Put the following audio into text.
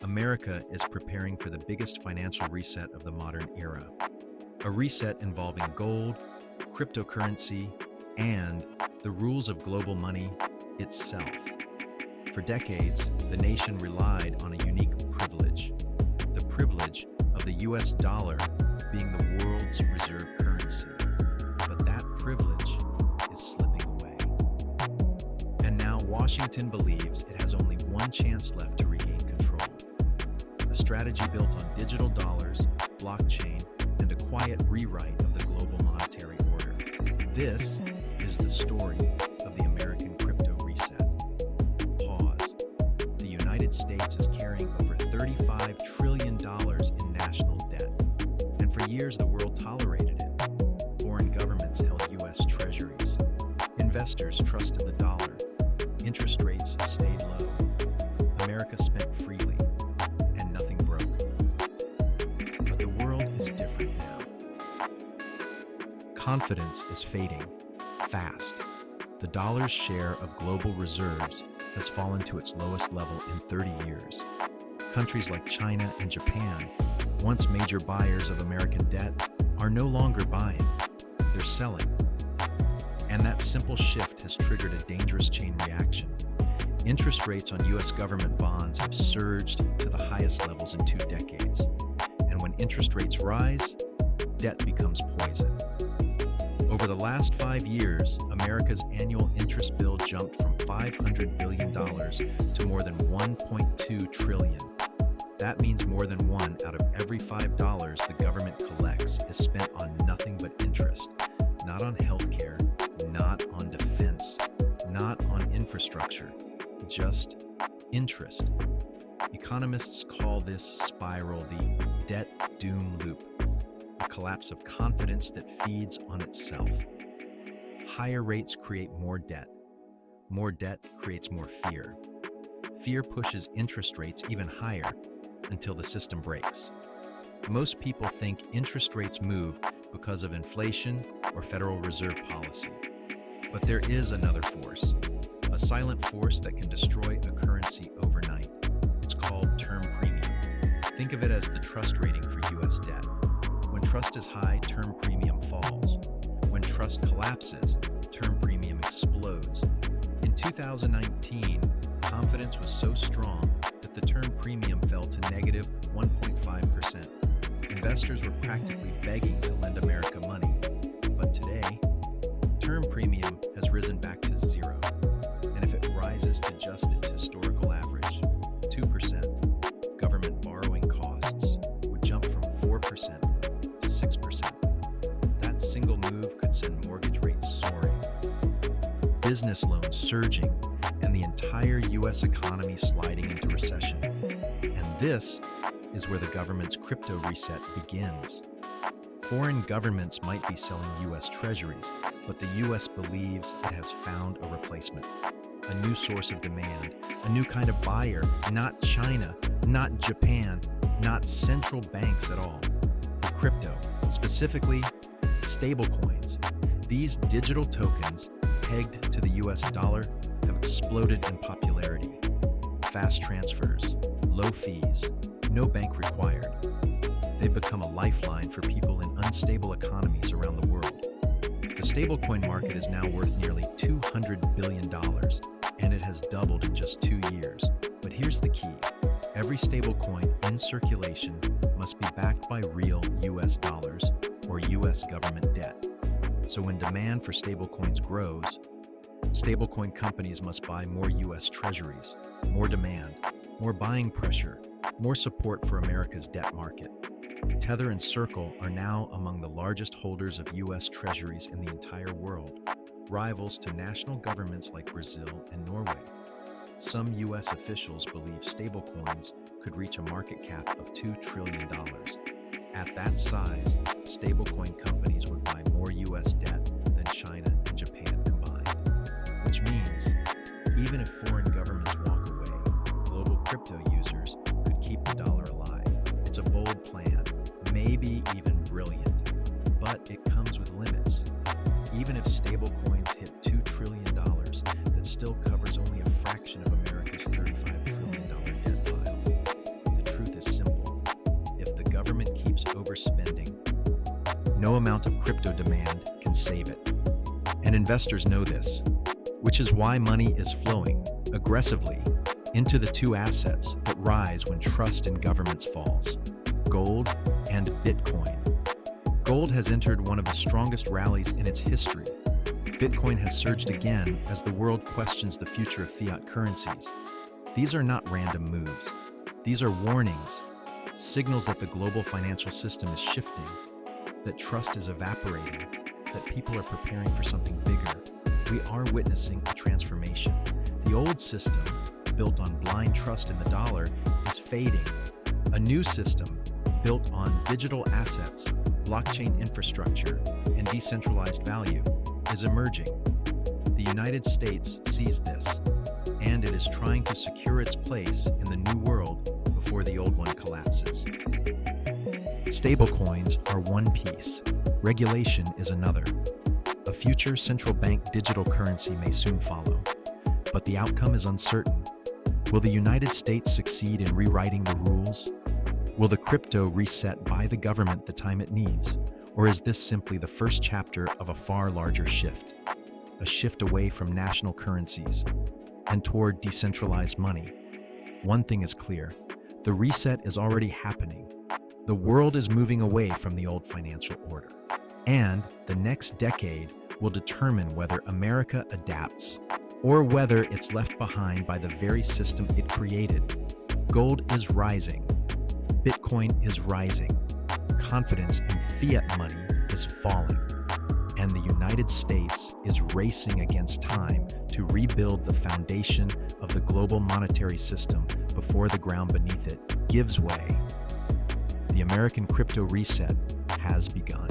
America is preparing for the biggest financial reset of the modern era. A reset involving gold, cryptocurrency, and the rules of global money itself. For decades, the nation relied on a unique privilege, the privilege of the US dollar being the world's reserve currency. But that privilege is slipping away. And now Washington believes it has only one chance left to regain control. A strategy built on digital dollars, blockchain, and a quiet rewrite of the global monetary order. This is the story of the American crypto reset. Pause. The United States is carrying over $35 trillion in national debt. And for years, the world tolerated it. Foreign governments held U.S. treasuries. Investors trusted the dollar. Interest rates stayed low. America spent freely, and nothing broke. But the world is different now. Confidence is fading fast. The dollar's share of global reserves has fallen to its lowest level in 30 years. Countries like China and Japan, once major buyers of American debt, are no longer buying. They're selling. And that simple shift has triggered a dangerous chain reaction. Interest rates on U.S. government bonds have surged to the highest levels in 2 decades. And when interest rates rise, debt becomes poison. Over the last 5 years, America's annual interest bill jumped from $500 billion to more than $1.2 trillion. That means more than 1 out of every $5 the government collects is spent on nothing but interest. Not on healthcare, not on defense, not on infrastructure, just interest. Economists call this spiral the debt doom loop, a collapse of confidence that feeds on itself. Higher rates create more debt. More debt creates more fear. Fear pushes interest rates even higher until the system breaks. Most people think interest rates move because of inflation or Federal Reserve policy. But there is another force, a silent force that can destroy a currency overnight. It's called term premium. Think of it as the trust rating for U.S. debt. When trust is high, term premium falls. When trust collapses, term premium explodes. In 2019, confidence was so strong that the term premium fell to negative 1.5%. Investors were practically begging to lend America money. But today, term premium has risen back to 0. And if it rises to just its historical average, 2%, government borrowing costs would jump from 4% to 6%. That single move could send mortgage rates soaring, business loans surging, and the entire U.S. economy sliding into recession. And this is where the government's crypto reset begins. Foreign governments might be selling U.S. treasuries, but the U.S. believes it has found a replacement, a new source of demand, a new kind of buyer, not China, not Japan, not central banks at all. Crypto, specifically stablecoins. These digital tokens, pegged to the US dollar, have exploded in popularity. Fast transfers, low fees, no bank required. They've become a lifeline for people in unstable economies around the world. The stablecoin market is now worth nearly $200 billion, and it has doubled in just 2 years. But here's the key. Every stablecoin in circulation must be backed by real US dollars or US government debt. So when demand for stablecoins grows, stablecoin companies must buy more US treasuries, more demand, more buying pressure, more support for America's debt market. Tether and Circle are now among the largest holders of US treasuries in the entire world, rivals to national governments like Brazil and Norway. Some U.S. officials believe stablecoins could reach a market cap of $2 trillion. At that size, stablecoin companies would buy more U.S. debt than China and Japan combined. Which means, even if foreign governments walk away, global crypto users could keep the dollar alive. It's a bold plan, maybe even brilliant, but it comes with limits. Even if stablecoins hit $2 trillion, that still covers only a fraction of America's $35 trillion debt pile. The No amount of crypto demand can save it. And investors know this, which is why money is flowing aggressively into the two assets that rise when trust in governments falls: gold and Bitcoin. Gold has entered one of the strongest rallies in its history. Bitcoin has surged again as the world questions the future of fiat currencies. These are not random moves. These are warnings, signals that the global financial system is shifting, that trust is evaporating, that people are preparing for something bigger. We are witnessing a transformation. The old system, built on blind trust in the dollar, is fading. A new system, built on digital assets, blockchain infrastructure, and decentralized value, is emerging. The United States sees this, and it is trying to secure its place in the new world before the old one collapses. Stablecoins are one piece. Regulation is another. A future central bank digital currency may soon follow, but the outcome is uncertain. Will the United States succeed in rewriting the rules? Will the crypto reset by the government the time it needs? Or is this simply the first chapter of a far larger shift? A shift away from national currencies and toward decentralized money. One thing is clear: the reset is already happening. The world is moving away from the old financial order. And the next decade will determine whether America adapts or whether it's left behind by the very system it created. Gold is rising. Bitcoin is rising. Confidence in fiat money is falling. And the United States is racing against time to rebuild the foundation of the global monetary system before the ground beneath it gives way. The American crypto reset has begun.